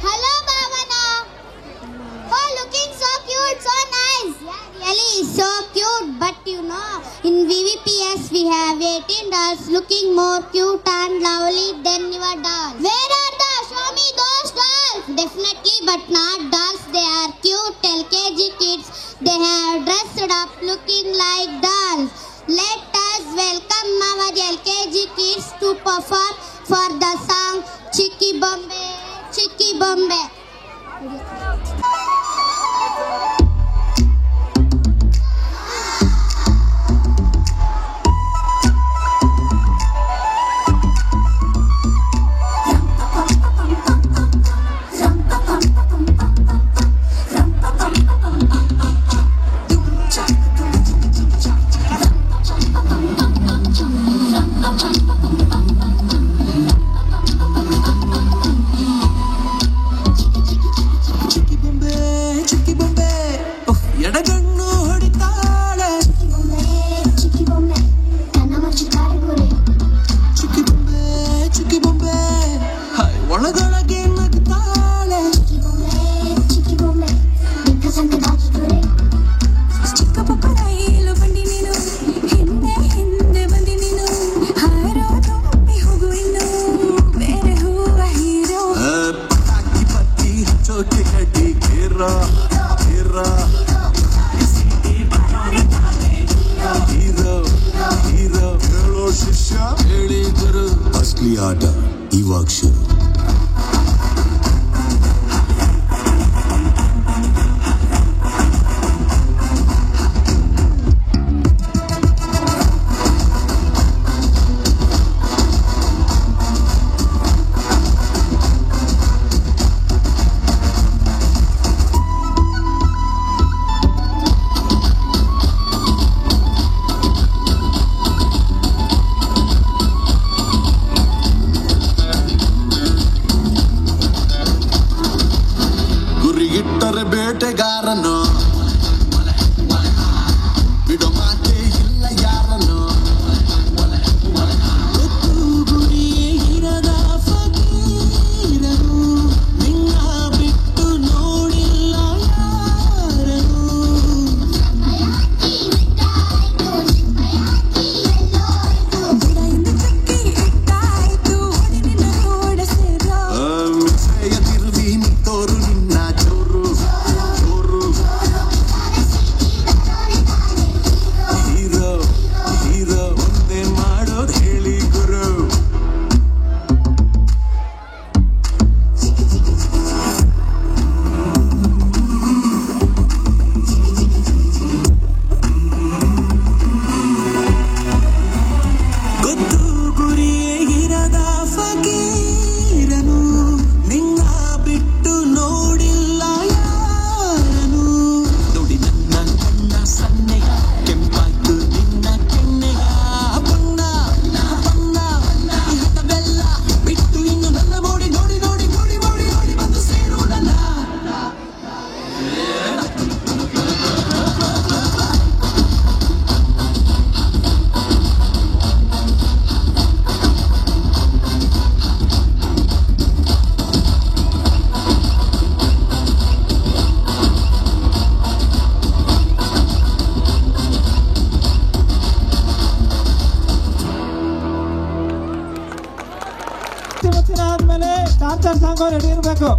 Hello, Bhavana. Oh, looking so cute, so nice. Yeah, really so cute. But you know, in VVPS we have 18 dolls looking more cute and lovely than your dolls. Where are the? Show me those dolls. Definitely, but not dolls. They are cute LKG kids. They have dressed up looking like dolls. Let us welcome our LKG kids to perform for the song Chicky Bombay, Chicky Bombay. असली आट इवाग शुरू ಬೇಟೆಗಾರನು ಬಿಡೋ ಮಾತೆ ಇಲ್ಲ ಯಾರನು ಗುರಿಯೇ ಇರದ ಫಕೀರನು ನಿನ್ನ ಬಿಟ್ಟು ನೋಡಿಲ್ಲ ಯಾರನು ಮಿಸೆಯ ತಿರುವಿ ನಿಂತೋರು ನಿನ್ನ ಚೋರು ಆದ್ಮೇಲೆ ಡಾನ್ಸರ್ ಸಾಂಗ್ ರೆಡಿ ಇರಬೇಕು.